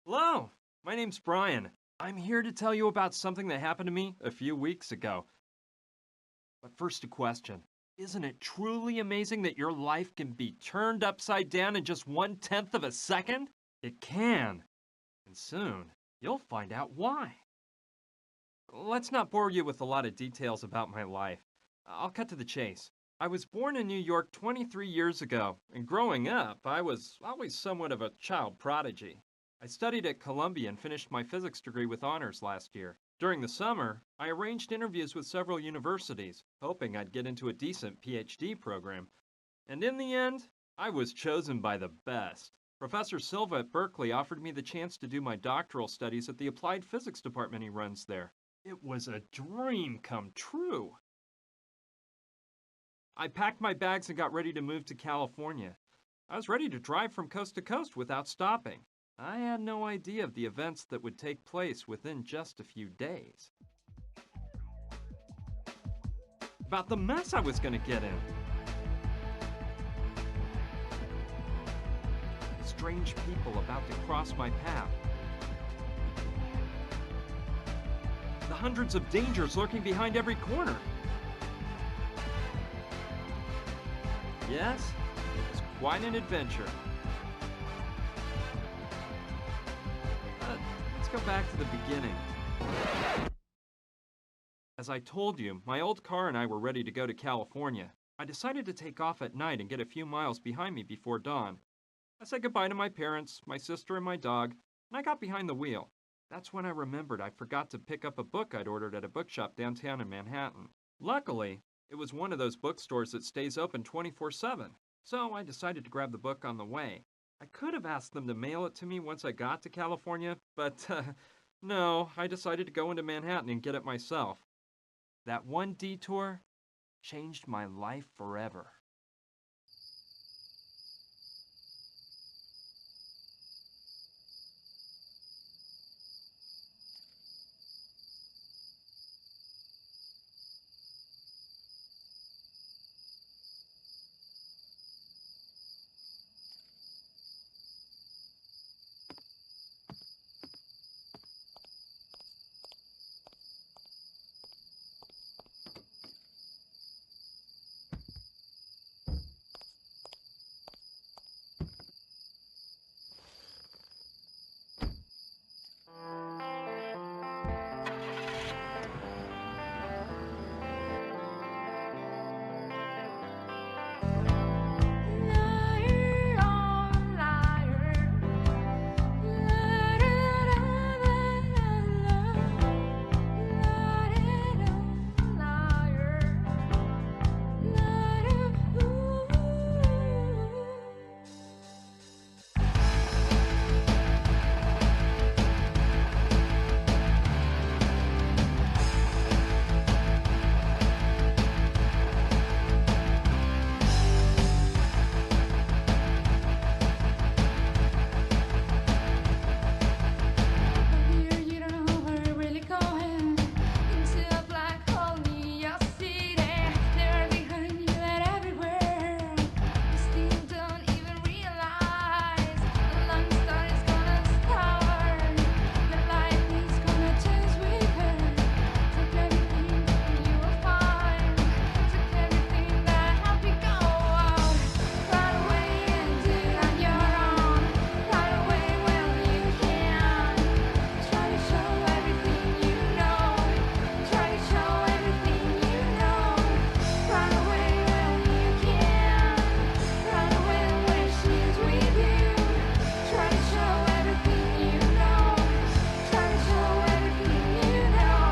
Hello, my name's Brian. I'm here to tell you about something that happened to me a few weeks ago. But first, a question. Isn't it truly amazing that your life can be turned upside down in just 1/10 of a second? It can. And soon, you'll find out why. Let's not bore you with a lot of details about my life. I'll cut to the chase. I was born in New York 23 years ago, and growing up, I was always somewhat of a child prodigy. I studied at Columbia and finished my physics degree with honors last year. During the summer, I arranged interviews with several universities, hoping I'd get into a decent PhD program. And in the end, I was chosen by the best. Professor Silva at Berkeley offered me the chance to do my doctoral studies at the applied physics department he runs there. It was a dream come true. I packed my bags and got ready to move to California. I was ready to drive from coast to coast without stopping. I had no idea of the events that would take place within just a few days. About the mess I was going to get in. Strange people about to cross my path. The hundreds of dangers lurking behind every corner. Yes, it was quite an adventure. Let's go back to the beginning. As I told you, my old car and I were ready to go to California. I decided to take off at night and get a few miles behind me before dawn. I said goodbye to my parents, my sister, and my dog, and I got behind the wheel. That's when I remembered I forgot to pick up a book I'd ordered at a bookshop downtown in Manhattan. Luckily, it was one of those bookstores that stays open 24/7, so I decided to grab the book on the way. I could have asked them to mail it to me once I got to California, but no, I decided to go into Manhattan and get it myself. That one detour changed my life forever. Liar on liar, la da da da la liar, la Here you don't know where you're really going. Into a black hole near your city. They're behind you and everywhere. You still don't even realize the long story's gonna start. Your life is gonna change with her. Took everything you will find. Took everything that helped you go out. Run away and do it on your own. Run away when you can. Try to show everything you know. Try to show everything you know. Run away when you can. Run away when she's with you. Try to show everything you know. Try to show everything you know.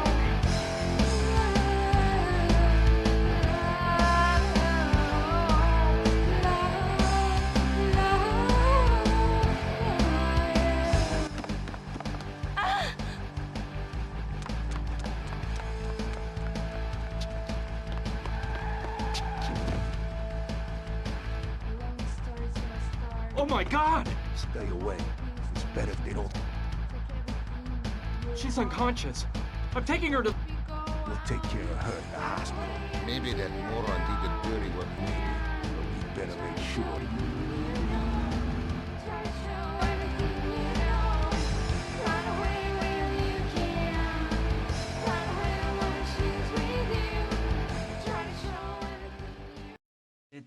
Long story's gonna start. Oh my god! Stay away. It's better if they don't. She's unconscious. I'm taking her to. We'll take care of her in the hospital. Maybe that moron did the dirty work. But we better make sure. Try to show everything you know.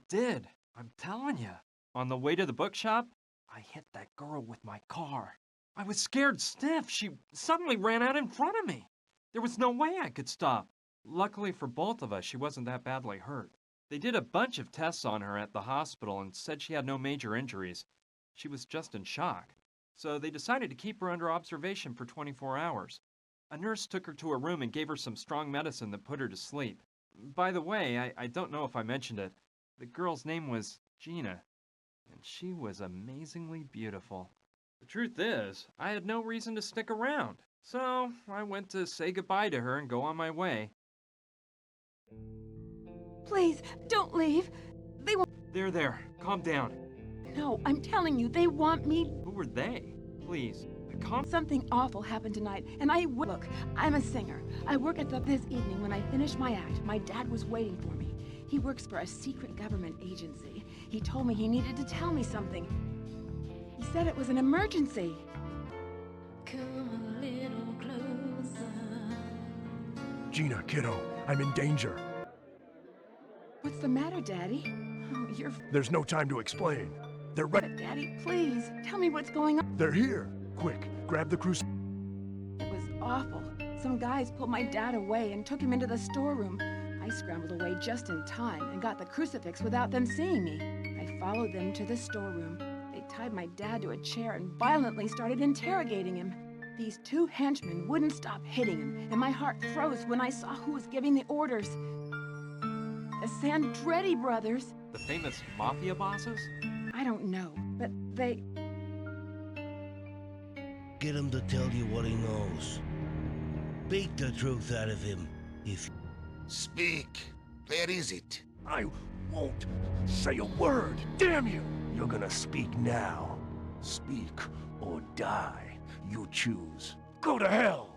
did. I'm telling you. On the way to the bookshop, I hit that girl with my car. I was scared stiff. She suddenly ran out in front of me. There was no way I could stop. Luckily for both of us, she wasn't that badly hurt. They did a bunch of tests on her at the hospital and said she had no major injuries. She was just in shock. So they decided to keep her under observation for 24 hours. A nurse took her to her room and gave her some strong medicine that put her to sleep. By the way, I don't know if I mentioned it. The girl's name was Gina, and she was amazingly beautiful. The truth is, I had no reason to stick around, so I went to say goodbye to her and go on my way. Please, don't leave. They want... There, calm down. No, I'm telling you, they want me... Who were they? Please, calm... Something awful happened tonight, and Look, I'm a singer. I work at this evening. When I finish my act, my dad was waiting for me. He works for a secret government agency. He told me he needed to tell me something. He said it was an emergency. Come a little closer. Gina, kiddo, I'm in danger. What's the matter, Daddy? Oh, you're... There's no time to explain. They're right. Daddy, please, tell me what's going on. They're here. Quick, grab the crucifix. It was awful. Some guys pulled my dad away and took him into the storeroom. I scrambled away just in time and got the crucifix without them seeing me. I followed them to the storeroom. They tied my dad to a chair and violently started interrogating him. These two henchmen wouldn't stop hitting him, and my heart froze when I saw who was giving the orders. The Sandretti brothers. The famous mafia bosses? I don't know, but they... Get him to tell you what he knows. Beat the truth out of him, if... Speak. Where is it? I won't say a word. Damn you! You're gonna speak now. Speak or die. You choose. Go to hell!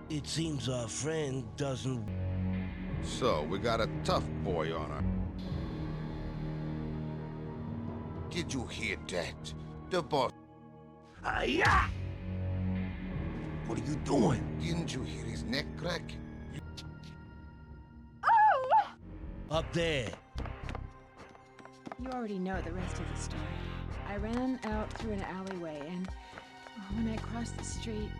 It seems our friend doesn't... So, we got a tough boy on her. Did you hear that? The boss... Hi-ya! What are you doing? Didn't you hear his neck crack? Up there. You already know the rest of the story. I ran out through an alleyway, and when I crossed the street...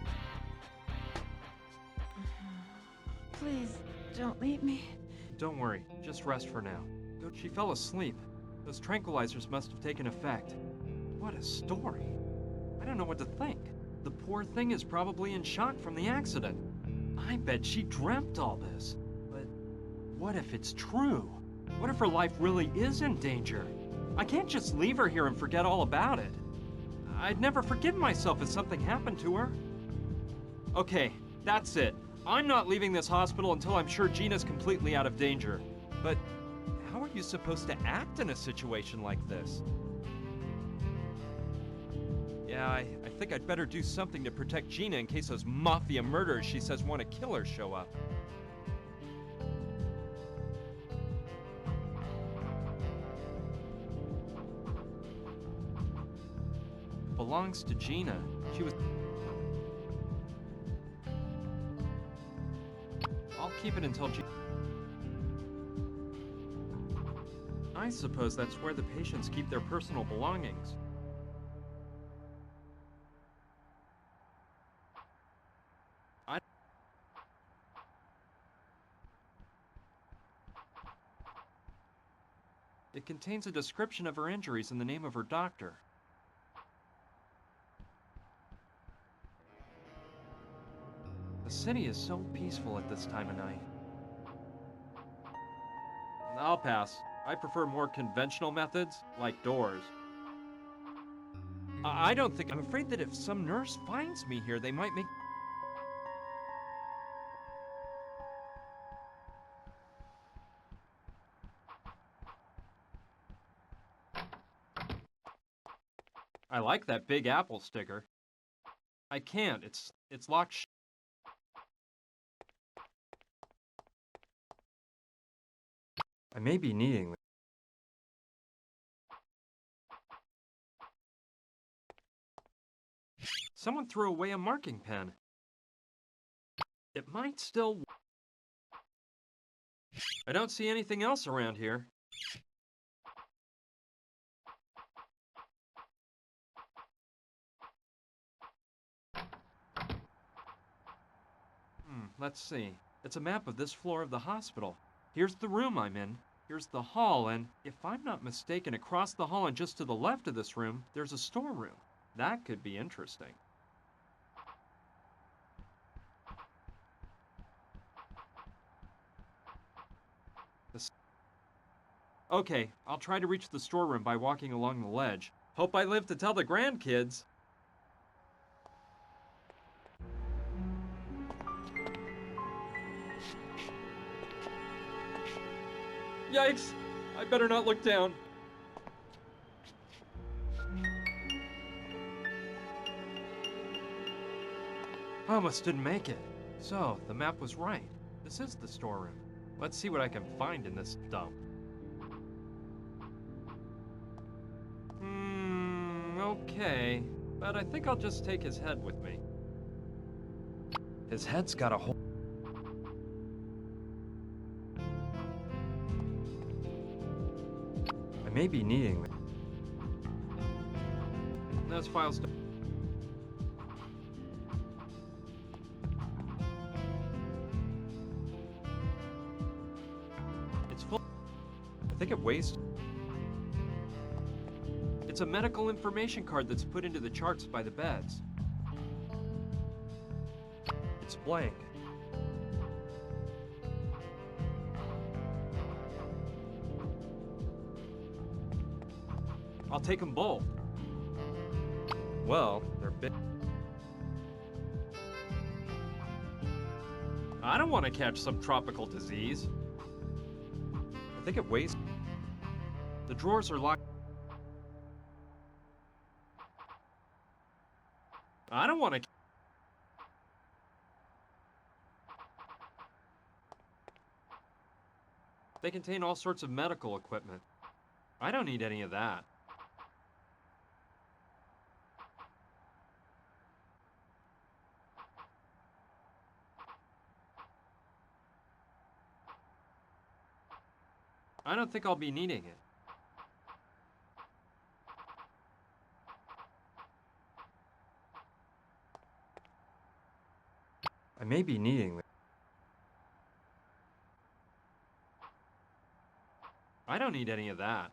Please, don't leave me. Don't worry, just rest for now. She fell asleep. Those tranquilizers must have taken effect. What a story. I don't know what to think. The poor thing is probably in shock from the accident. I bet she dreamt all this. But what if it's true? What if her life really is in danger? I can't just leave her here and forget all about it. I'd never forgive myself if something happened to her. Okay, that's it. I'm not leaving this hospital until I'm sure Gina's completely out of danger. But how are you supposed to act in a situation like this? Yeah, I think I'd better do something to protect Gina in case those mafia murderers she says want to kill her show up. It belongs to Gina. She was... I'll keep it until I suppose that's where the patients keep their personal belongings. It contains a description of her injuries and the name of her doctor. The city is so peaceful at this time of night. I'll pass. I prefer more conventional methods, like doors. I don't think... I'm afraid that if some nurse finds me here, they might make... I like that Big Apple sticker. I can't. It's locked. I may be needing Someone threw away a marking pen. It might still... I don't see anything else around here. Let's see. It's a map of this floor of the hospital. Here's the room I'm in. Here's the hall, and if I'm not mistaken, across the hall and just to the left of this room, there's a storeroom. That could be interesting. Okay, I'll try to reach the storeroom by walking along the ledge. Hope I live to tell the grandkids. Yikes! I better not look down. I almost didn't make it. So, the map was right. This is the storeroom. Let's see what I can find in this dump. Okay. But I think I'll just take his head with me. His head's got a hole. I may be needing them. Those files don't... It's full. I think it weighs... It's a medical information card that's put into the charts by the beds. It's blank. I'll take them both. Well, they're big. I don't want to catch some tropical disease. I think it weighs... The drawers are locked. I don't want to... They contain all sorts of medical equipment. I don't need any of that. I don't think I'll be needing it. I may be needing it. I don't need any of that.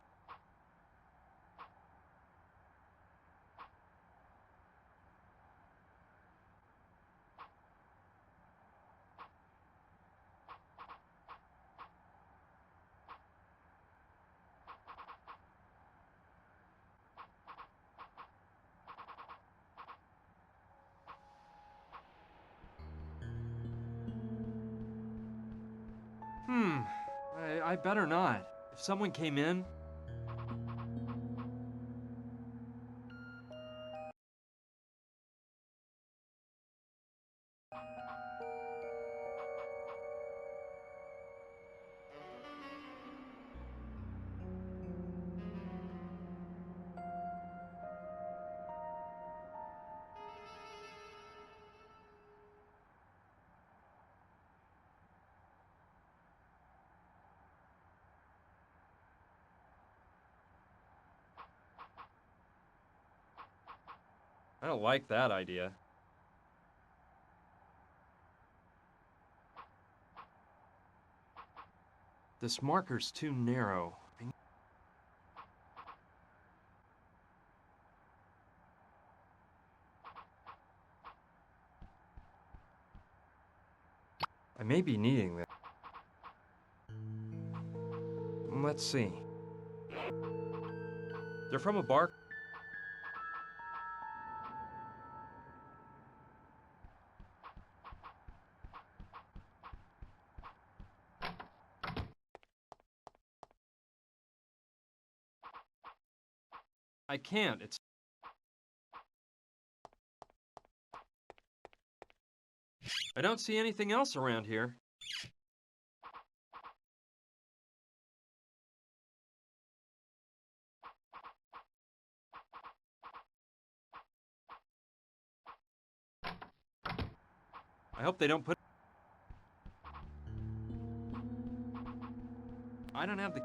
I better not. If someone came in... I don't like that idea. This marker's too narrow. I may be needing that. Let's see. They're from a bar. I can't. It's... I don't see anything else around here. I hope they don't put... I don't have the...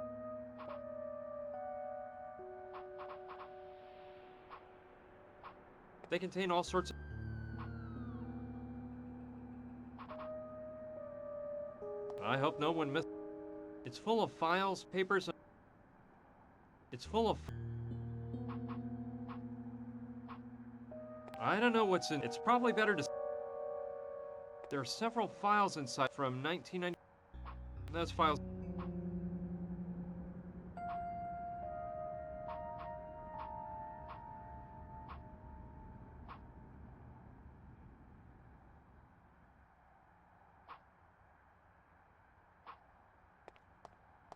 They contain all sorts of... I hope no one missed... It's full of files, papers, and... It's full of... I don't know what's in... It's probably better to... There are several files inside from 1990... Those files...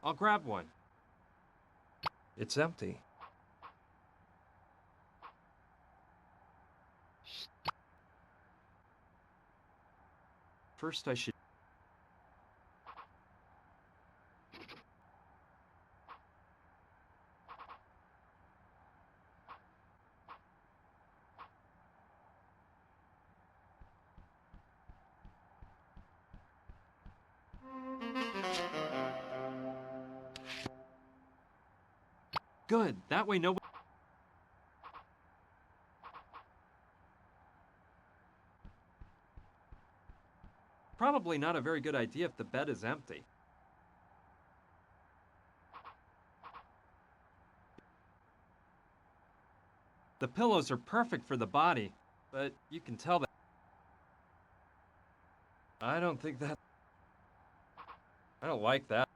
I'll grab one. It's empty. First I should... Good, that way no... Probably not a very good idea if the bed is empty. The pillows are perfect for the body, but you can tell that... I don't think that... I don't like that.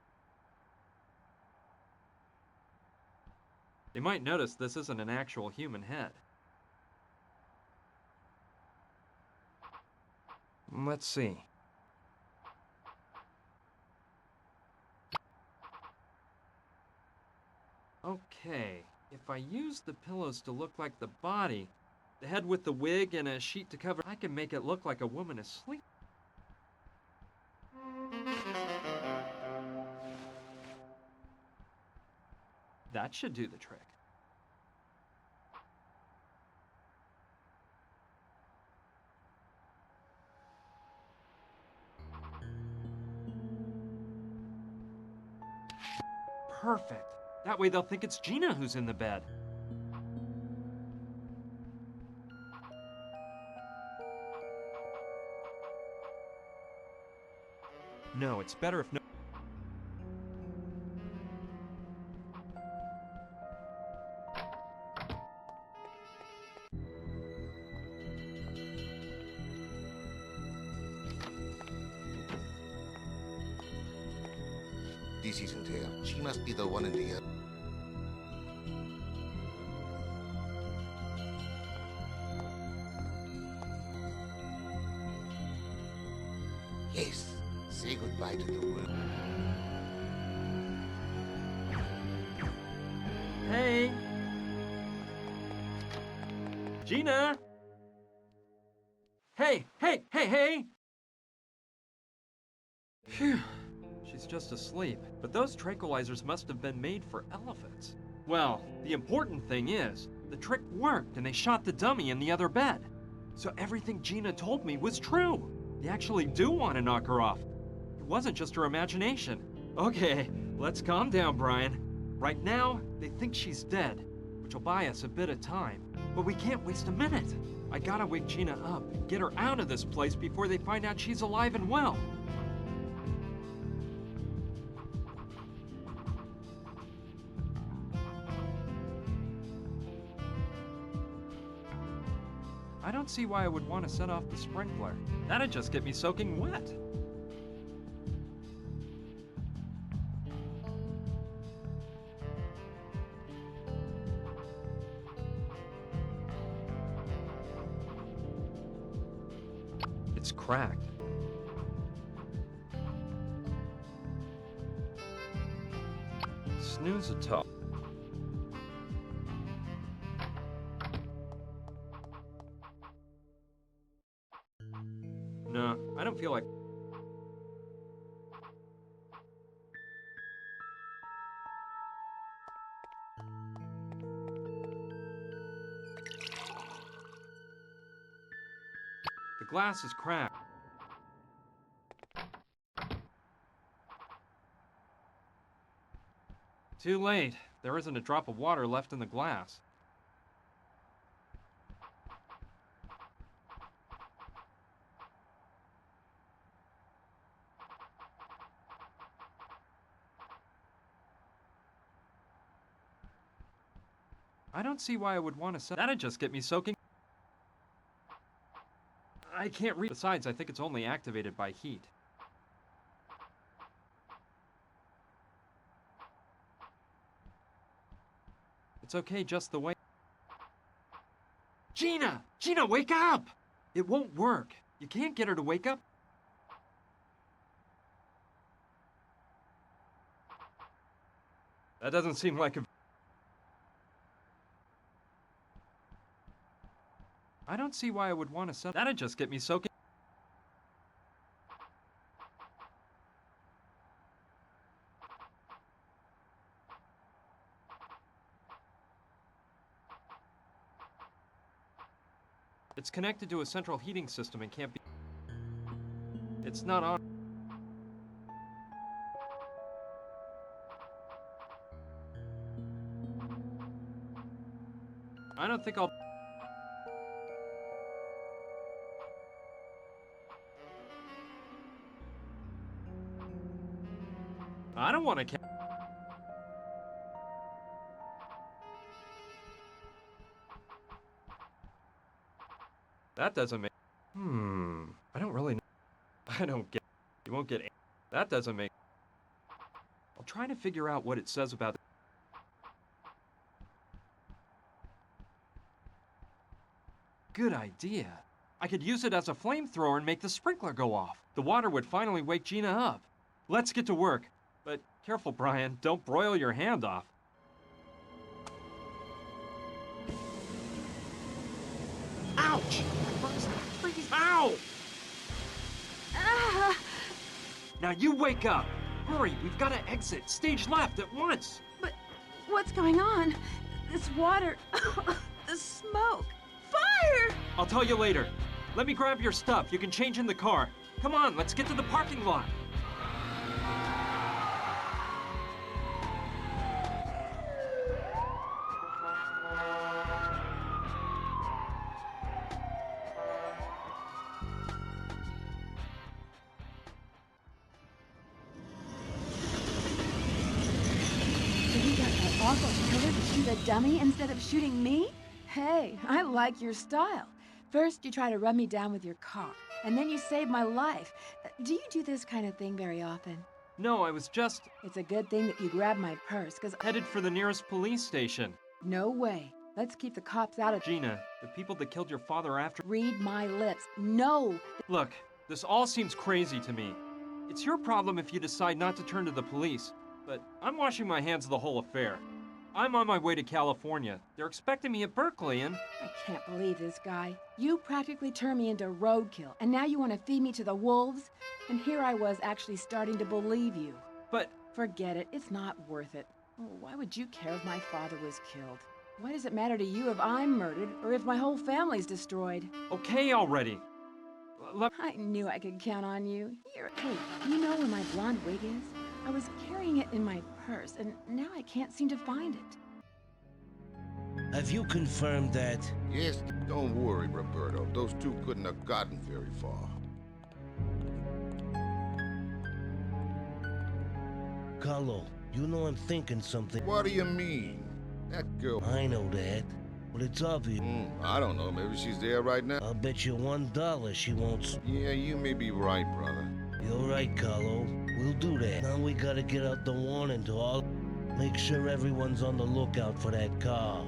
They might notice this isn't an actual human head. Let's see. Okay, if I use the pillows to look like the body, the head with the wig and a sheet to cover, I can make it look like a woman asleep. That should do the trick. Perfect. That way they'll think it's Gina who's in the bed. No, it's better if no... This isn't her. She must be the one in the... Yes. Say goodbye to the world. Hey! Gina! Hey! Hey! Phew. She's just asleep. But those tranquilizers must have been made for elephants. Well, the important thing is, the trick worked and they shot the dummy in the other bed. So everything Gina told me was true. They actually do want to knock her off. It wasn't just her imagination. Okay, let's calm down, Brian. Right now, they think she's dead, which will buy us a bit of time. But we can't waste a minute. I gotta wake Gina up and get her out of this place before they find out she's alive and well. I don't see why I would want to set off the sprinkler. That'd just get me soaking wet. It's cracked. Snooze a top. No, I don't feel like... The glass is cracked. Too late. There isn't a drop of water left in the glass. I don't see why I would want to sell. That'd just get me soaking. I can't read. Besides, I think it's only activated by heat. It's okay just the way. Gina! Gina, wake up! It won't work. You can't get her to wake up. That doesn't seem like a... I don't see why I would want to sell. That'd just get me soaking. It's connected to a central heating system and can't be... It's not on. I don't think I'll... I don't want to... That doesn't make... I don't really know. I don't get... You won't get... That doesn't make... I'll try to figure out what it says about... Good idea. I could use it as a flamethrower and make the sprinkler go off. The water would finally wake Gina up. Let's get to work. But careful, Brian. Don't broil your hand off. Ouch! Ow! Ah! Now you wake up! Hurry, we've got to exit. Stage left at once! But what's going on? This water, the smoke, fire! I'll tell you later. Let me grab your stuff. You can change in the car. Come on, let's get to the parking lot. So you got that awful killer to shoot a dummy instead of shooting me? Hey, I like your style. First, you try to run me down with your car, and then you save my life. Do you do this kind of thing very often? No, I was just It's a good thing that you grabbed my purse, because headed for the nearest police station. no way. Let's keep the cops out of... Gina, the people that killed your father after... Read my lips. No! Look, this all seems crazy to me. It's your problem if you decide not to turn to the police, but I'm washing my hands of the whole affair. I'm on my way to California. They're expecting me at Berkeley and... I can't believe this guy. You practically turned me into roadkill, and now you want to feed me to the wolves? And here I was actually starting to believe you. But... Forget it. It's not worth it. Oh, why would you care if my father was killed? Why does it matter to you if I'm murdered or if my whole family's destroyed? Okay already. I knew I could count on you. Here, hey, you know where my blonde wig is? I was carrying it in my purse, and now I can't seem to find it. Have you confirmed that? Yes, don't worry, Roberto. Those two couldn't have gotten very far. Carlo, you know I'm thinking something. What do you mean? That girl... I know that, but it's obvious. I don't know. Maybe she's there right now. I'll bet you $1 she won't. Yeah, you may be right, brother. You're right, Carlo. We'll do that. Now we gotta get out the warning to all. Make sure everyone's on the lookout for that car.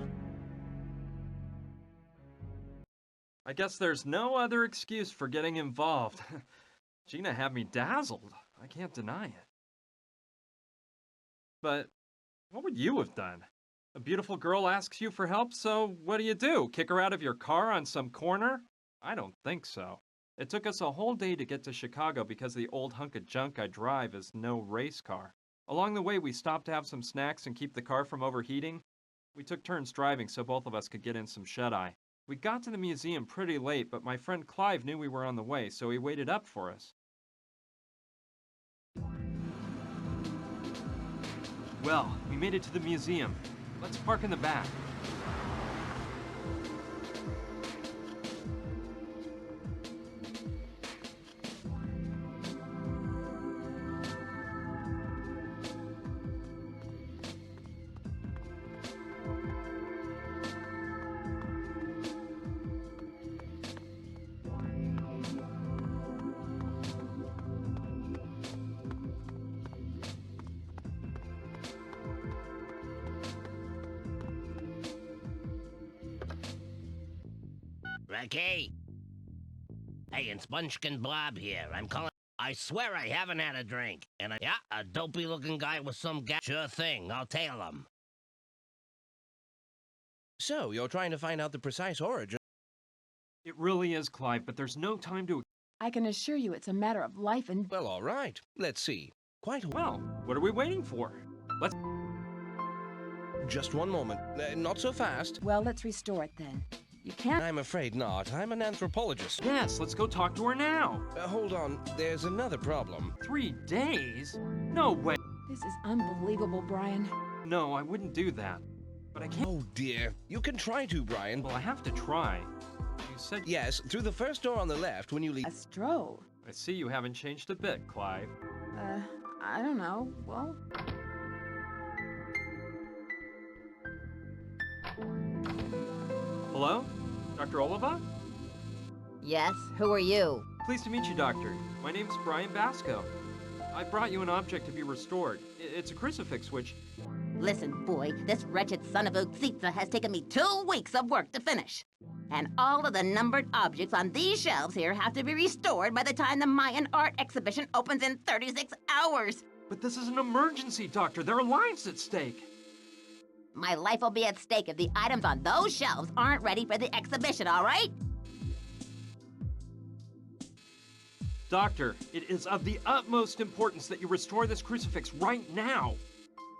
I guess there's no other excuse for getting involved. Gina had me dazzled. I can't deny it. But what would you have done? A beautiful girl asks you for help, so what do? Kick her out of your car on some corner? I don't think so. It took us a whole day to get to Chicago because the old hunk of junk I drive is no race car. Along the way, we stopped to have some snacks and keep the car from overheating. We took turns driving so both of us could get in some shut-eye. We got to the museum pretty late, but my friend Clive knew we were on the way, so he waited up for us. Well, we made it to the museum. Let's park in the back. Ricky? Hey, it's Bunchkin Bob here. I'm calling. I swear I haven't had a drink. And yeah, a dopey looking guy with some Sure thing, I'll tail him. So, you're trying to find out the precise origin? It really is, Clive, but there's no time to... I can assure you it's a matter of life and... Well, all right. Let's see. Quite Well, what are we waiting for? Let's... Just one moment. Not so fast. Well, let's restore it then. You can't... I'm afraid not. I'm an anthropologist. Yes, let's go talk to her now. Hold on. There's another problem. 3 days? No way. This is unbelievable, Brian. No, I wouldn't do that. But I can't... Oh, dear. You can try to, Brian. Well, I have to try. You said... Yes, through the first door on the left when you leave... A strobe? I see you haven't changed a bit, Clive. I don't know. Well... Hello? Dr. Oliva? Yes, who are you? Pleased to meet you, Doctor. My name's Brian Basco. I brought you an object to be restored. It's a crucifix which... Listen, boy, this wretched son of a Utsitsa has taken me 2 weeks of work to finish. And all of the numbered objects on these shelves here have to be restored by the time the Mayan art exhibition opens in 36 hours. But this is an emergency, Doctor. There are lives at stake. My life will be at stake if the items on those shelves aren't ready for the exhibition, all right? Doctor, it is of the utmost importance that you restore this crucifix right now.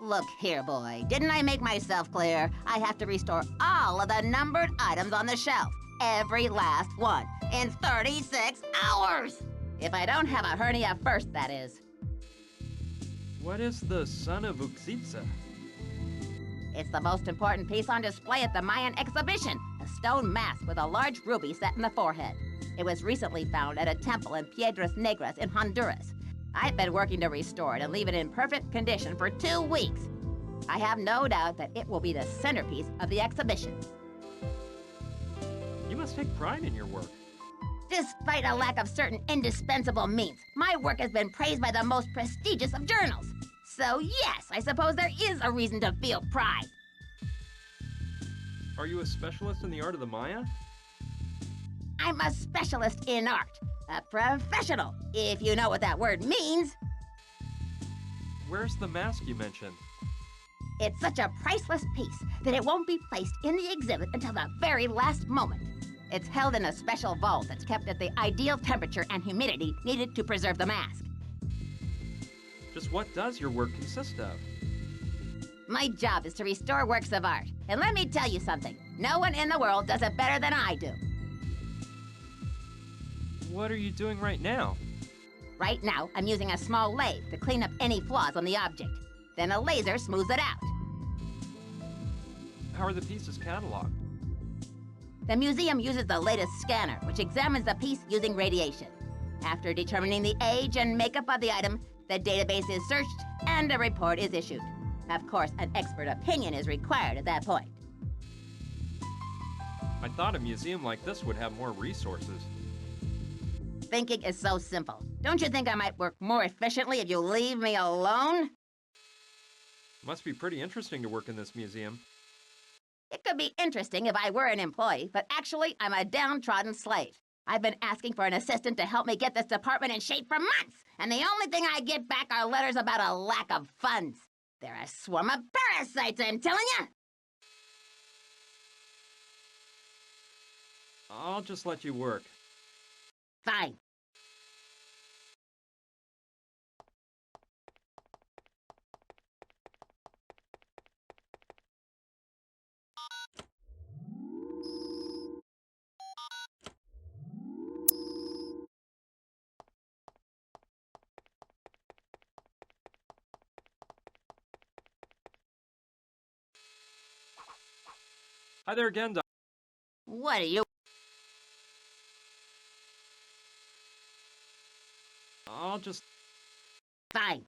Look here, boy. Didn't I make myself clear? I have to restore all of the numbered items on the shelf. Every last one. In 36 hours! If I don't have a hernia first, that is. What is the son of Uxitsa? It's the most important piece on display at the Mayan exhibition, a stone mask with a large ruby set in the forehead. It was recently found at a temple in Piedras Negras in Honduras. I've been working to restore it and leave it in perfect condition for 2 weeks. I have no doubt that it will be the centerpiece of the exhibition. You must take pride in your work. Despite a lack of certain indispensable means, my work has been praised by the most prestigious of journals. So yes, I suppose there is a reason to feel pride. Are you a specialist in the art of the Maya? I'm a specialist in art. A professional, if you know what that word means. Where's the mask you mentioned? It's such a priceless piece that it won't be placed in the exhibit until the very last moment. It's held in a special vault that's kept at the ideal temperature and humidity needed to preserve the mask. Just what does your work consist of? My job is to restore works of art. And let me tell you something. No one in the world does it better than I do. What are you doing right now? Right now, I'm using a small lathe to clean up any flaws on the object. Then a laser smooths it out. How are the pieces cataloged? The museum uses the latest scanner, which examines the piece using radiation. After determining the age and makeup of the item, the database is searched and a report is issued. Of course, an expert opinion is required at that point. I thought a museum like this would have more resources. Thinking is so simple. Don't you think I might work more efficiently if you leave me alone? Must be pretty interesting to work in this museum. It could be interesting if I were an employee, but actually, I'm a downtrodden slave. I've been asking for an assistant to help me get this department in shape for months, and the only thing I get back are letters about a lack of funds. They're a swarm of parasites, I'm telling you! I'll just let you work. Fine. Hi there again, Doc. What are you? I'll just... Fine.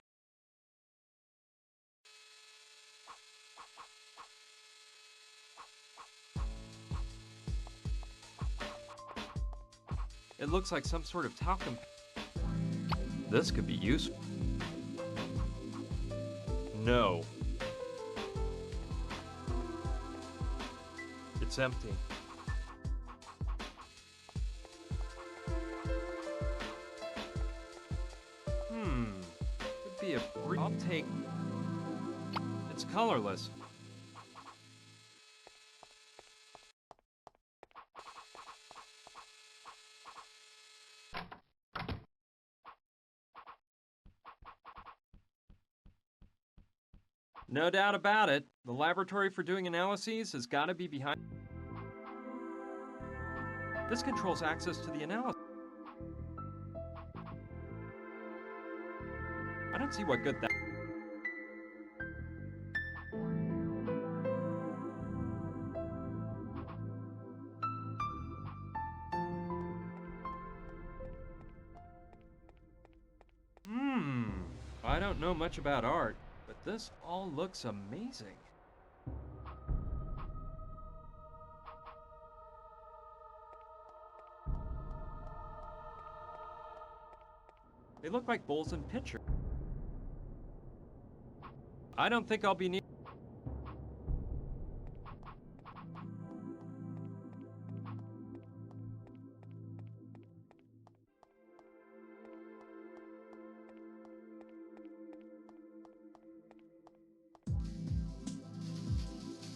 It looks like some sort of talcum. This could be useful. No. It's empty. Could be a... I'll take... It's colorless. No doubt about it. The laboratory for doing analyses has got to be behind... This controls access to the analysis. I don't see what good that... I don't know much about art, but this all looks amazing. They look like bowls and pitchers. I don't think I'll be needing...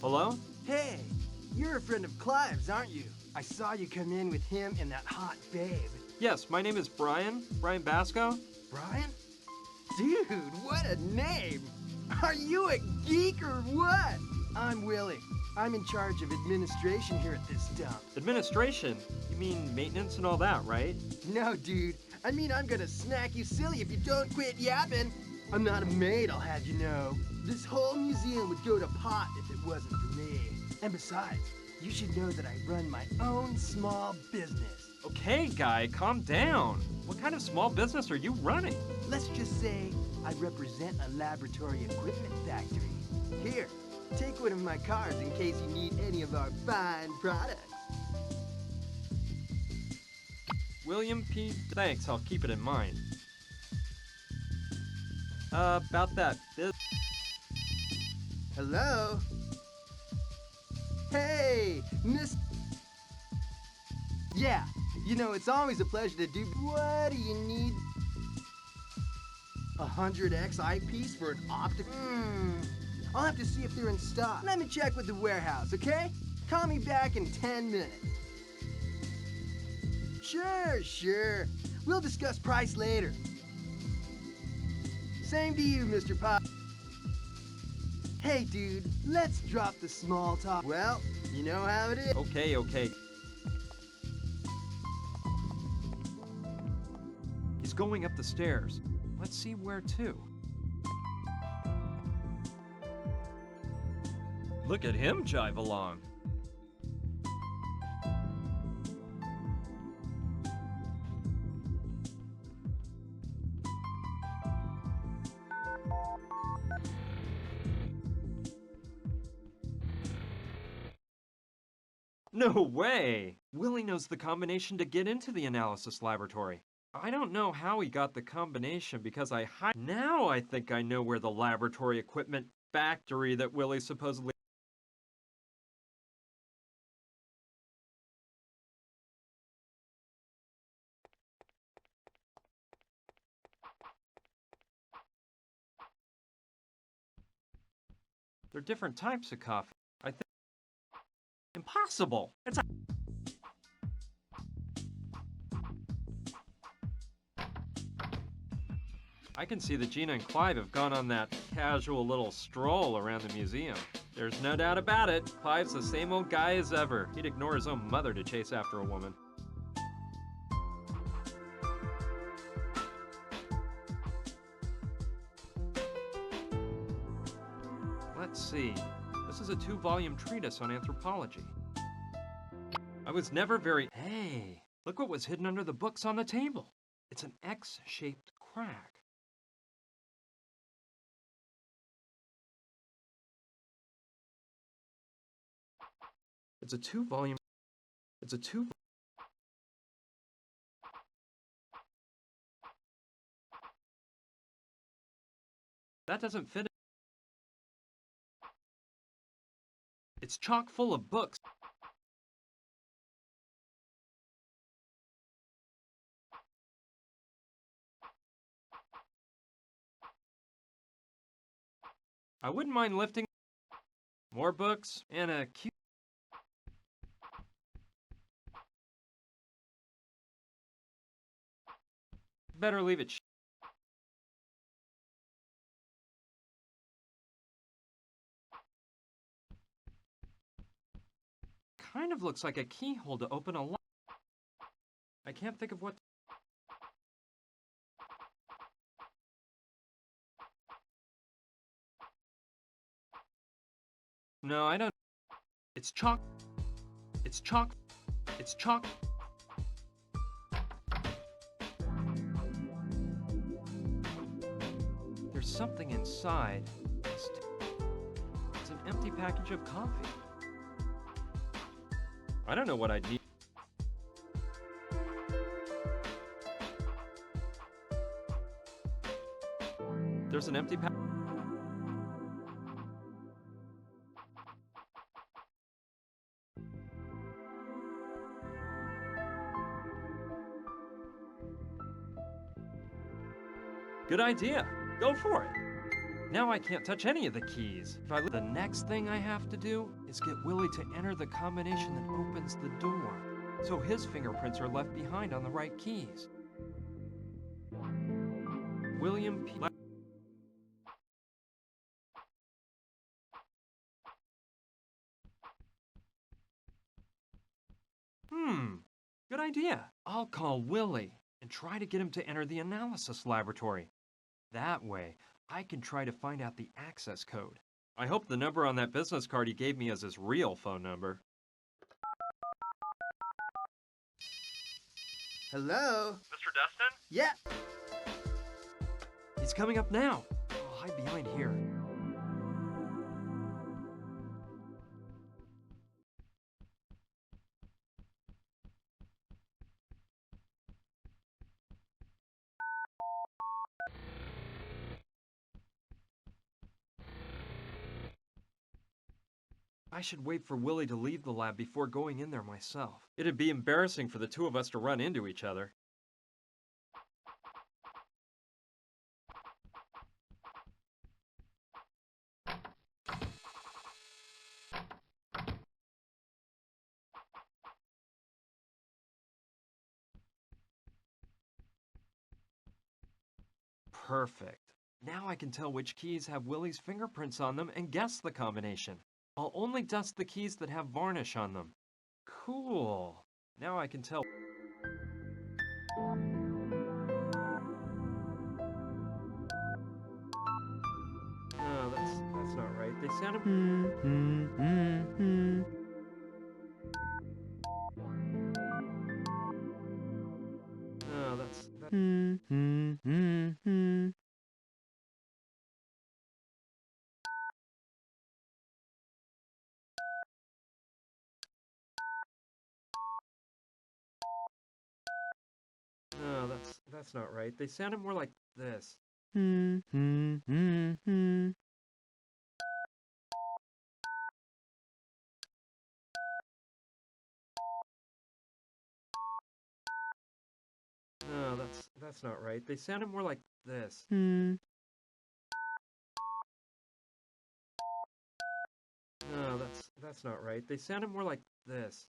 Hello? Hey, you're a friend of Clive's, aren't you? I saw you come in with him and that hot babe. Yes, my name is Brian Basco. Brian? Dude, what a name! Are you a geek or what? I'm Willie. I'm in charge of administration here at this dump. Administration? You mean maintenance and all that, right? No, dude. I mean, I'm gonna smack you silly if you don't quit yapping. I'm not a maid, I'll have you know. This whole museum would go to pot if it wasn't for me. And besides, you should know that I run my own small business. Okay, guy, calm down. What kind of small business are you running? Let's just say I represent a laboratory equipment factory. Here, take one of my cars in case you need any of our fine products. William P. Thanks, I'll keep it in mind. About that Hello? Hey, Miss... Yeah, you know, it's always a pleasure to do... What do you need? 100X eyepiece for an optic... I'll have to see if they're in stock. Let me check with the warehouse, okay? Call me back in 10 minutes. Sure. We'll discuss price later. Same to you, Mr. Pop. Hey, dude, let's drop the small talk. Well, you know how it is. Okay. He's going up the stairs. Let's see where to. Look at him jive along. No way! Willie knows the combination to get into the analysis laboratory. I don't know how he got the combination because Now I think I know where the laboratory equipment factory that Willie supposedly... They're different types of coffee. I think... Impossible! It's a... I can see that Gina and Clive have gone on that casual little stroll around the museum. There's no doubt about it. Clive's the same old guy as ever. He'd ignore his own mother to chase after a woman. Let's see. This is a 2-volume treatise on anthropology. I was never very... Hey, look what was hidden under the books on the table. It's an X-shaped crack. It's a 2-volume... It's a 2... That doesn't fit. It's chock full of books. I wouldn't mind lifting more books and a cute... Better leave it. Kind of looks like a keyhole to open a lock. I can't think of what... No, I don't... It's chalk. It's chalk. It's chalk. There's something inside. It's an empty package of coffee. I don't know what I'd need. There's an empty pack. Good idea. Go for it. Now I can't touch any of the keys. The next thing I have to do is get Willie to enter the combination that opens the door, so his fingerprints are left behind on the right keys. William P. Good idea. I'll call Willie and try to get him to enter the analysis laboratory. That way, I can try to find out the access code. I hope the number on that business card he gave me is his real phone number. Hello? Mr. Destin? Yeah. He's coming up now. I'll hide behind here. I should wait for Willie to leave the lab before going in there myself. It'd be embarrassing for the two of us to run into each other. Perfect. Now I can tell which keys have Willie's fingerprints on them and guess the combination. I'll only dust the keys that have varnish on them. Cool. Now I can tell. No, that's not right. They sounded... No, that's... No, that's not right. They sounded more like this. No, that's not right. They sounded more like this. No, that's not right. They sounded more like this.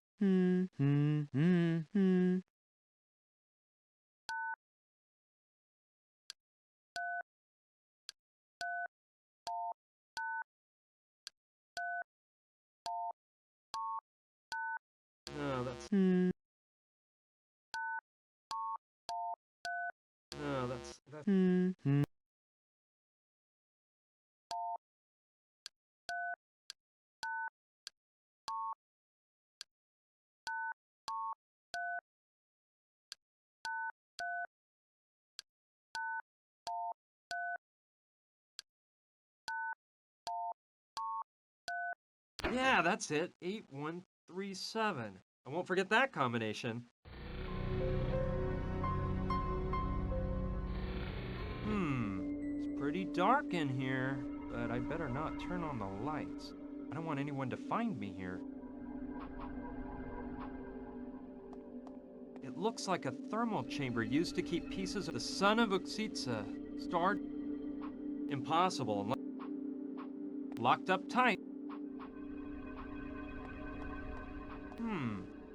No, that's... No, that's... Yeah, that's it. 8137. I won't forget that combination. It's pretty dark in here, but I better not turn on the lights. I don't want anyone to find me here. It looks like a thermal chamber used to keep pieces of the son of Uxitsa starred. Impossible unless locked up tight.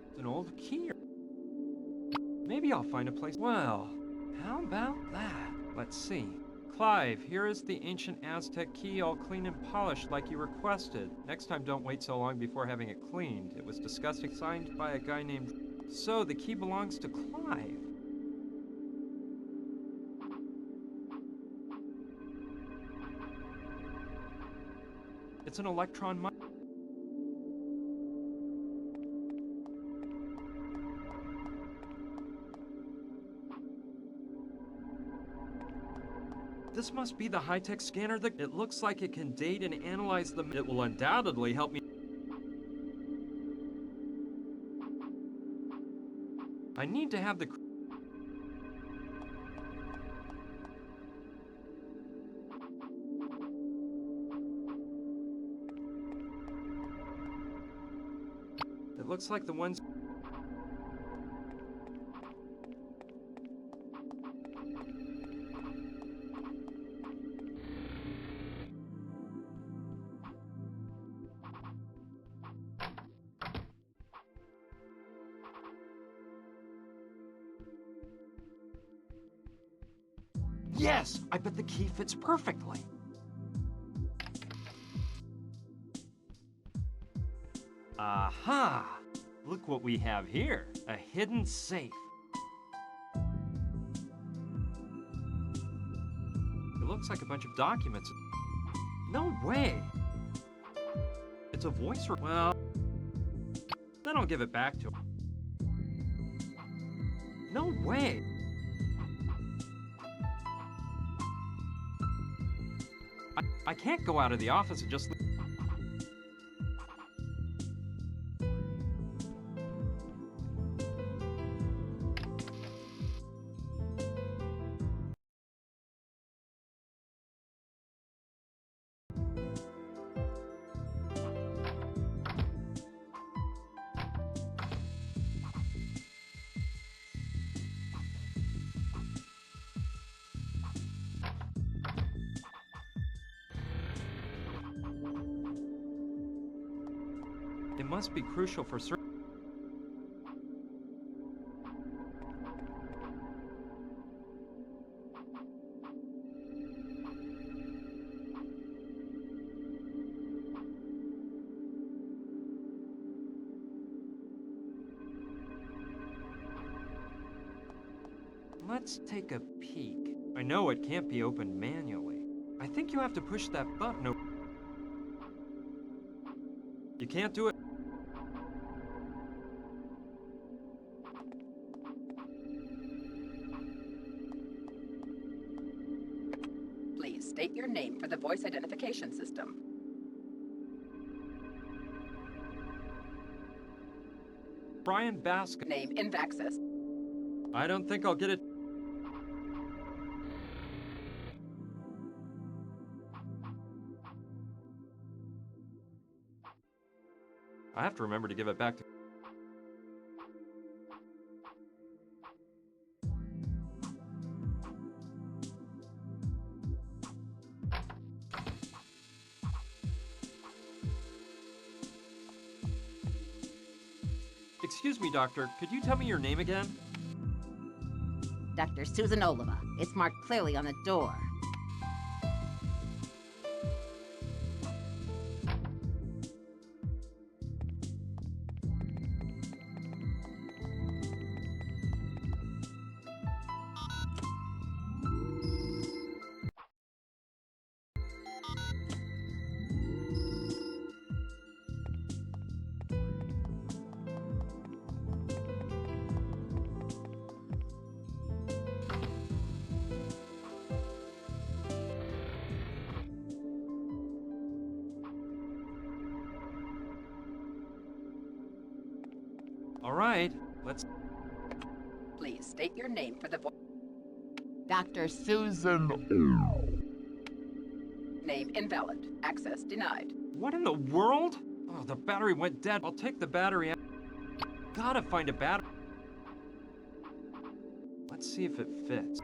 It's an old key. Maybe I'll find a place. Well, how about that? Let's see. Clive, here is the ancient Aztec key all clean and polished like you requested. Next time don't wait so long before having it cleaned. It was disgusting, signed by a guy named... So, the key belongs to Clive. It's an electron mine. This must be the high-tech scanner that it looks like it can date and analyze them. It will undoubtedly help me. I need to have the... It looks like the ones... Yes! I bet the key fits perfectly. Aha! Look what we have here. A hidden safe. It looks like a bunch of documents. No way! It's a voice... Well... Then I'll give it back to him. No way! I can't go out of the office and just... It must be crucial for certain... Let's take a peek. I know it can't be opened manually. I think you have to push that button. You can't do it. Please state your name for the voice identification system. Brian Baskin. Name in Vaxis. I don't think I'll get it. I have to remember to give it back to... Excuse me, Doctor. Could you tell me your name again? Dr. Susan Oliva. It's marked clearly on the door. All right, let's... Please state your name for the voice. Dr. Susan. Name invalid. Access denied. What in the world? Oh, the battery went dead. I'll take the battery out. Gotta find a battery. Let's see if it fits.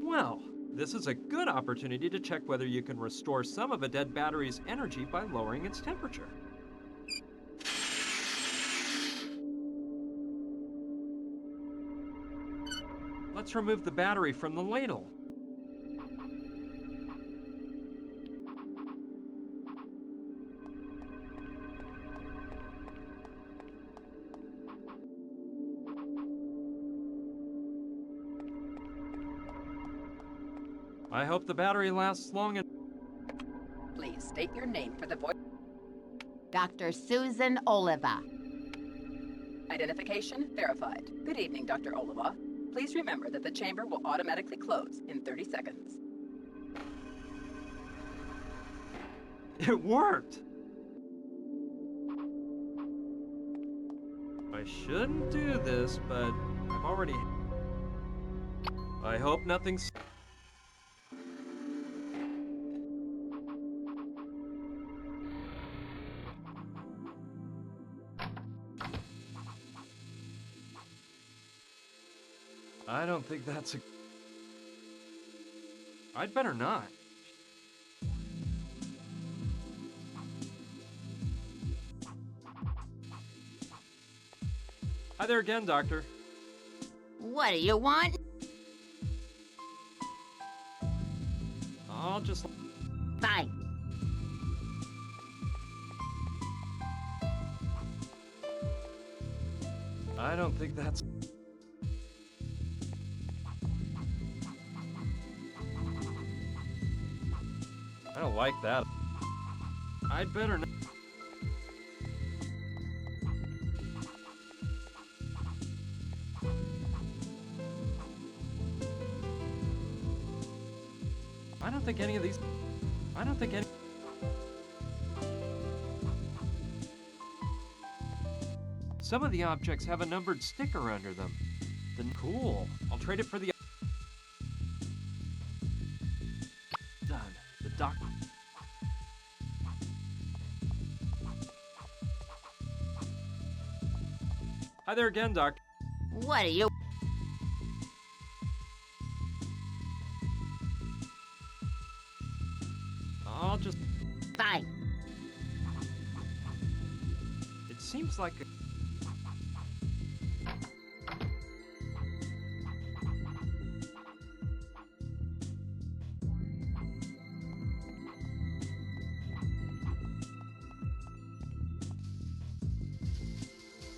Well, this is a good opportunity to check whether you can restore some of a dead battery's energy by lowering its temperature. Let's remove the battery from the ladle. I hope the battery lasts long enough. Please state your name for the voice. Dr. Susan Oliva. Identification verified. Good evening, Dr. Oliva. Please remember that the chamber will automatically close in 30 seconds. It worked! I shouldn't do this, but I've already... I hope nothing's... I don't think that's a... I'd better not. Hi there again, Doctor. What do you want? I'll just... Fine. I don't think that's... I don't like that. I'd better not... I don't think any of these... I don't think any... Some of the objects have a numbered sticker under them. Then cool. I'll trade it for the... Done. The doc... Hi there again, Doc. What do you... I'll just... Fine. It seems like...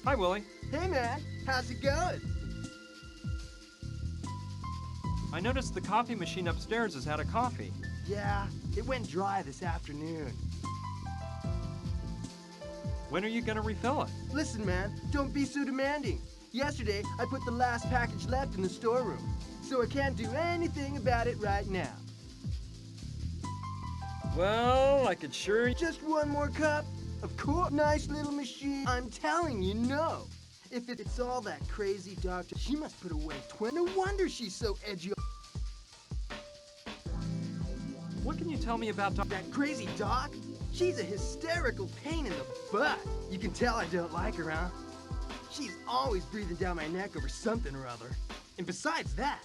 Hi, Willie. Hey, man. How's it going? I noticed the coffee machine upstairs has had a coffee. Yeah, it went dry this afternoon. When are you gonna refill it? Listen, man, don't be so demanding. Yesterday, I put the last package left in the storeroom, so I can't do anything about it right now. Well, I could sure... Just one more cup? Of course. Nice little machine. I'm telling you, no. If it's all that crazy doctor, she must put away 20. No wonder she's so edgy. What can you tell me about That crazy doc? She's a hysterical pain in the butt. You can tell I don't like her, huh? She's always breathing down my neck over something or other. And besides that,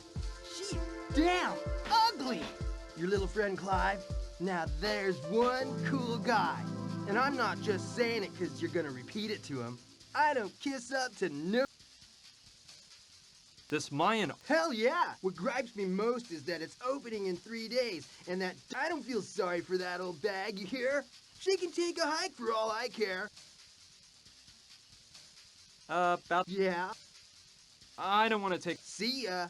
she's damn ugly. Your little friend Clive? Now there's one cool guy. And I'm not just saying it because you're gonna repeat it to him. I don't kiss up to no... This Mayan... Hell yeah! What gripes me most is that it's opening in 3 days, and that I don't feel sorry for that old bag, you hear? She can take a hike for all I care. About... Yeah. I don't want to take... See ya.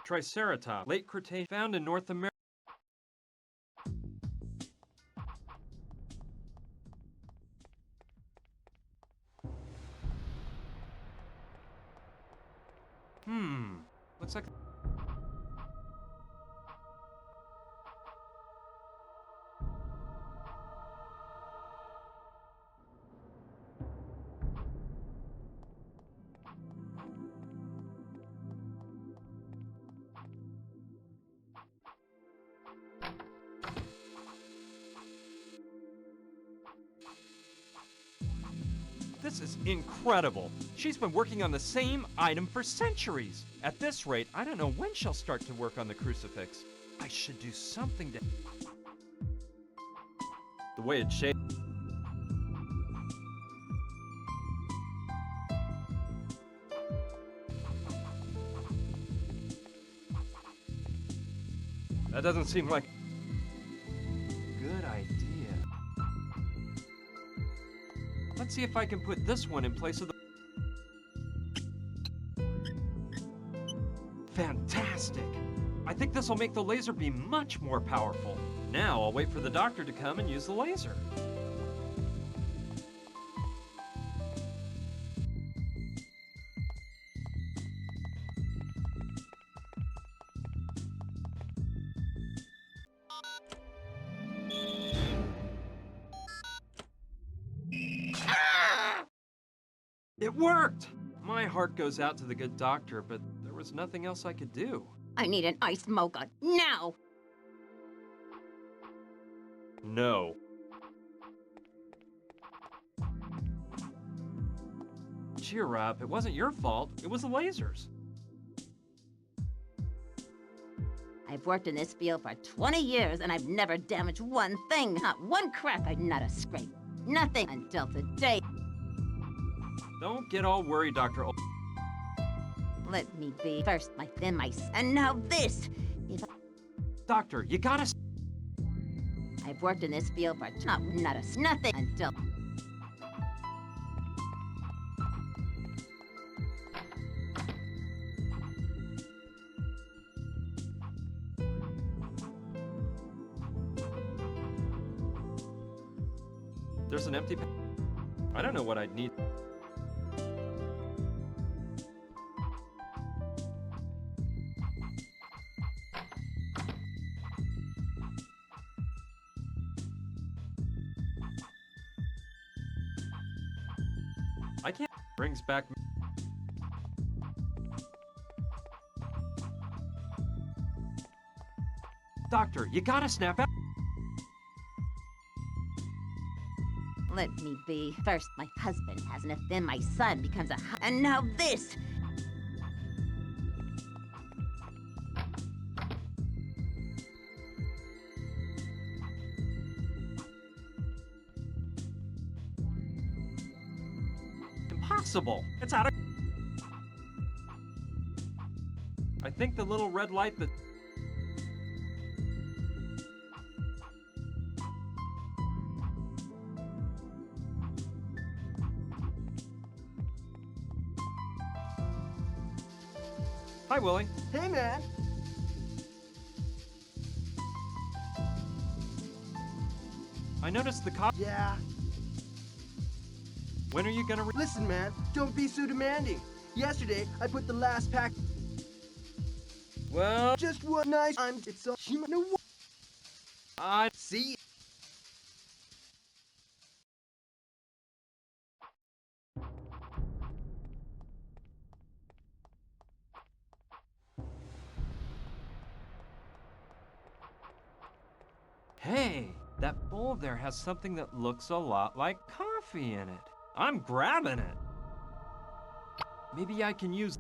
Triceratops, late Cretaceous, found in North America. Looks like... This is incredible. She's been working on the same item for centuries. At this rate, I don't know when she'll start to work on the crucifix. I should do something to... The way it's shaped... That doesn't seem like... Good idea. Let's see if I can put this one in place of the... Fantastic! I think this will make the laser beam much more powerful. Now I'll wait for the doctor to come and use the laser. It worked! My heart goes out to the good doctor, but there was nothing else I could do. I need an iced mocha, now! No. Cheer up, it wasn't your fault, it was the lasers. I've worked in this field for 20 years and I've never damaged one thing, not one crack, not a scrape. Nothing until today. Don't get all worried, Dr. Let me be. First my thin mice, and now this! Doctor, you gotta... I've worked in this field for nothing until... There's an empty... I don't know what I'd need. I can't... Brings back... Doctor, you gotta snap out... Let me be. First my husband has an then my son becomes a and now this! Impossible! It's out of... I think the little red light that... Hi, Willie. Hey, man. I noticed the cop... Yeah. When are you gonna... Listen, man, don't be so demanding. Yesterday, I put the last pack... Well... Just one nice time. It's all... You know what? I... See? Hey, that bowl there has something that looks a lot like coffee in it. I'm grabbing it. Maybe I can use...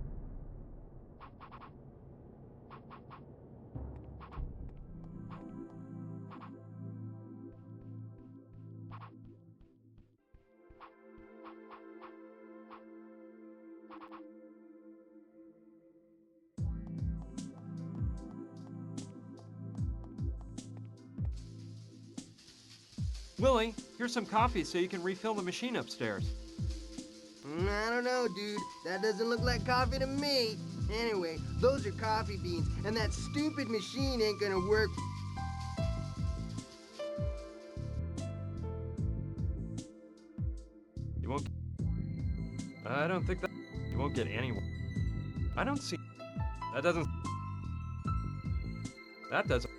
Willie, here's some coffee so you can refill the machine upstairs. I don't know, dude. That doesn't look like coffee to me. Anyway, those are coffee beans, and that stupid machine ain't gonna work. You won't... I don't think that... You won't get anywhere. I don't see... That doesn't... That doesn't...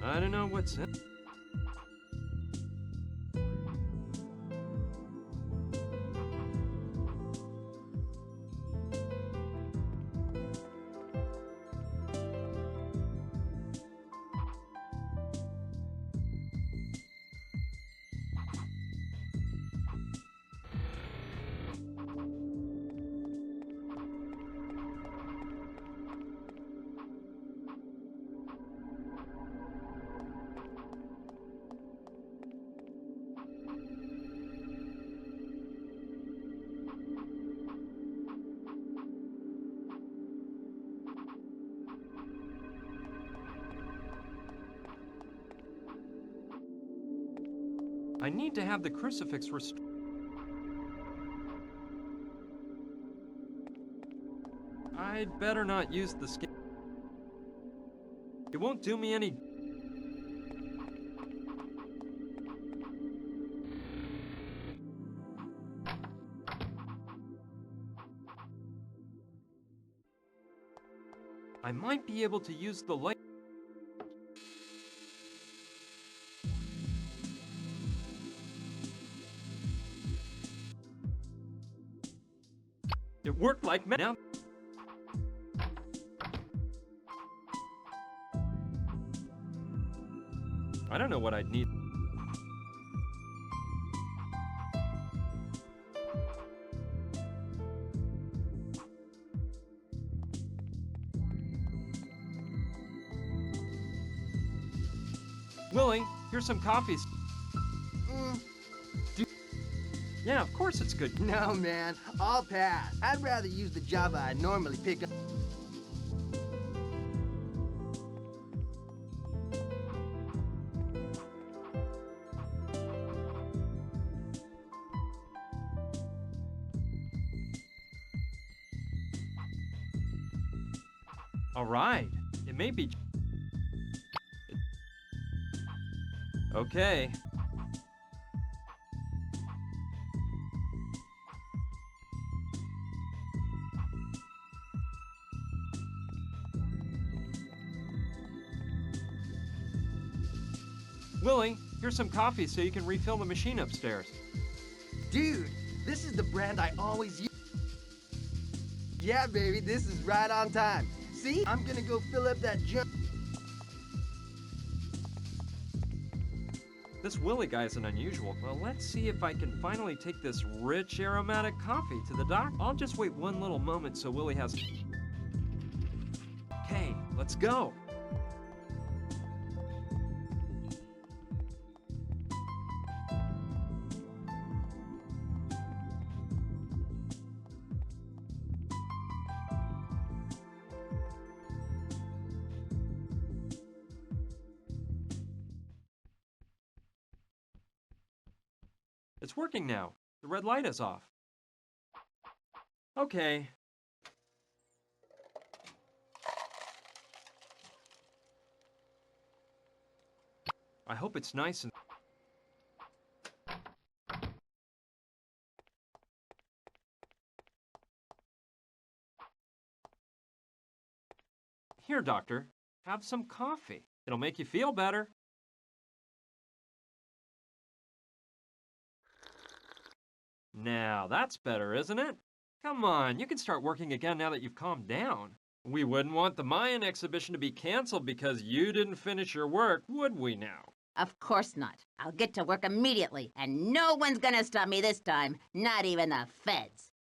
I don't know what's in... I need to have the crucifix restored. I'd better not use the skin. It won't do me any... I might be able to use the light. It worked like mad. Now, I don't know what I'd need. Willie, here's some coffee. Yeah, of course it's good. No, man, I'll pass. I'd rather use the Java I normally pick up. All right, it may be... Okay. Willie, here's some coffee so you can refill the machine upstairs. Dude, this is the brand I always use. Yeah, baby, this is right on time. See? I'm gonna go fill up that junk. This Willie guy isn't unusual. Well, let's see if I can finally take this rich aromatic coffee to the dock. I'll just wait one little moment so Willie has... Okay, let's go. It's working now. The red light is off. Okay. I hope it's nice and... Here, doctor. Have some coffee. It'll make you feel better. Now, that's better, isn't it? Come on, you can start working again now that you've calmed down. We wouldn't want the Mayan exhibition to be canceled because you didn't finish your work, would we now? Of course not. I'll get to work immediately, and no one's gonna stop me this time, not even the feds.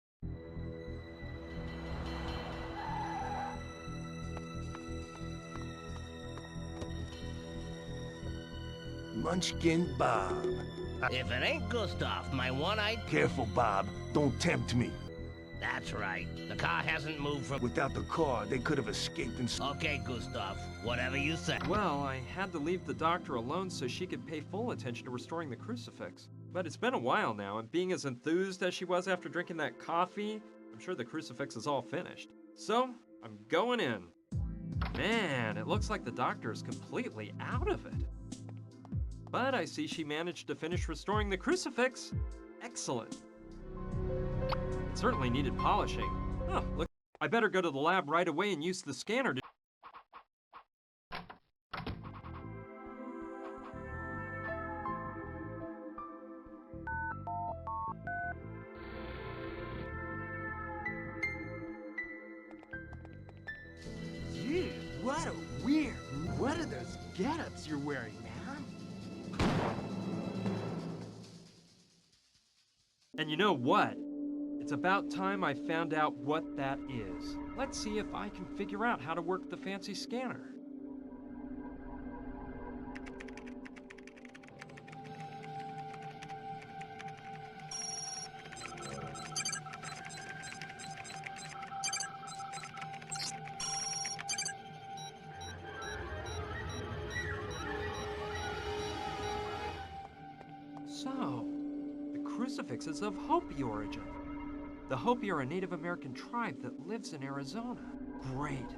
Munchkin Bob. If it ain't Gustav, my one-eyed... Careful, Bob. Don't tempt me. That's right. The car hasn't moved from... Without the car, they could have escaped and... Okay, Gustav. Whatever you say. Well, I had to leave the doctor alone so she could pay full attention to restoring the crucifix. But it's been a while now, and being as enthused as she was after drinking that coffee, I'm sure the crucifix is all finished. So, I'm going in. Man, it looks like the doctor is completely out of it. But I see she managed to finish restoring the crucifix. Excellent. It certainly needed polishing. Oh, look, I better go to the lab right away and use the scanner to... Dude, what a weird... What are those get-ups you're wearing, man? And you know what? It's about time I found out what that is. Let's see if I can figure out how to work the fancy scanner. So, the crucifix is of Hopi origin. The Hopi are a Native American tribe that lives in Arizona. Great.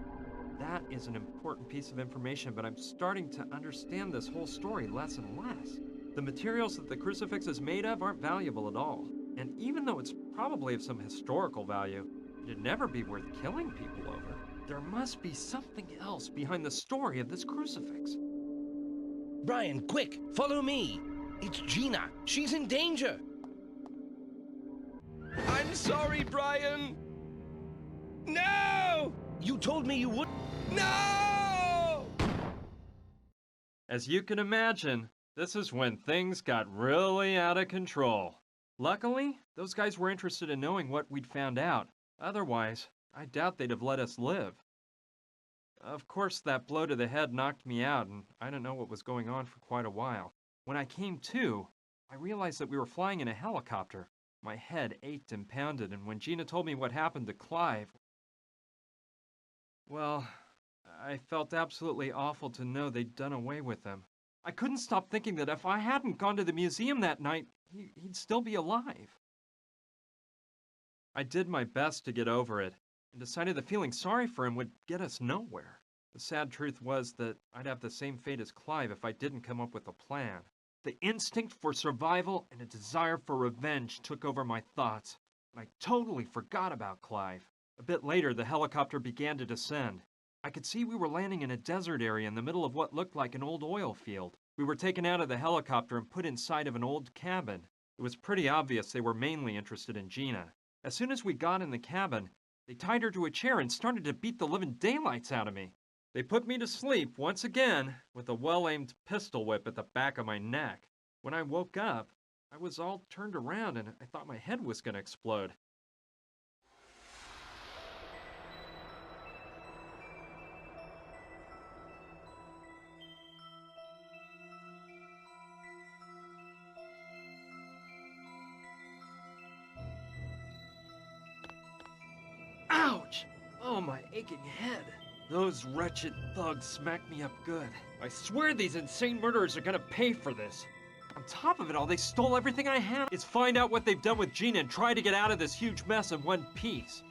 That is an important piece of information, but I'm starting to understand this whole story less and less. The materials that the crucifix is made of aren't valuable at all. And even though it's probably of some historical value, it'd never be worth killing people over. There must be something else behind the story of this crucifix. Brian, quick, follow me. It's Gina. She's in danger. I'm sorry, Brian. No! You told me you would. No! As you can imagine, this is when things got really out of control. Luckily, those guys were interested in knowing what we'd found out. Otherwise, I doubt they'd have let us live. Of course, that blow to the head knocked me out, and I didn't know what was going on for quite a while. When I came to, I realized that we were flying in a helicopter. My head ached and pounded, and when Gina told me what happened to Clive, well, I felt absolutely awful to know they'd done away with him. I couldn't stop thinking that if I hadn't gone to the museum that night, he'd still be alive. I did my best to get over it, and decided that feeling sorry for him would get us nowhere. The sad truth was that I'd have the same fate as Clive if I didn't come up with a plan. The instinct for survival and a desire for revenge took over my thoughts, and I totally forgot about Clive. A bit later, the helicopter began to descend. I could see we were landing in a desert area in the middle of what looked like an old oil field. We were taken out of the helicopter and put inside of an old cabin. It was pretty obvious they were mainly interested in Gina. As soon as we got in the cabin, they tied her to a chair and started to beat the living daylights out of me. They put me to sleep once again with a well-aimed pistol whip at the back of my neck. When I woke up, I was all turned around and I thought my head was going to explode. Ouch! Oh, my aching head. Those wretched thugs smacked me up good. I swear these insane murderers are gonna pay for this. On top of it all, they stole everything I had. It's find out what they've done with Gina and try to get out of this huge mess in one piece.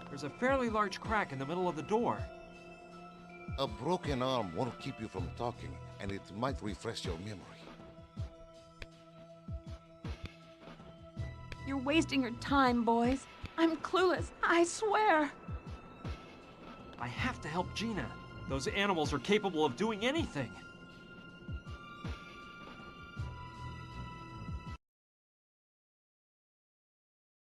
There's a fairly large crack in the middle of the door. A broken arm won't keep you from talking, and it might refresh your memory. You're wasting your time, boys. I'm clueless, I swear. I have to help Gina. Those animals are capable of doing anything.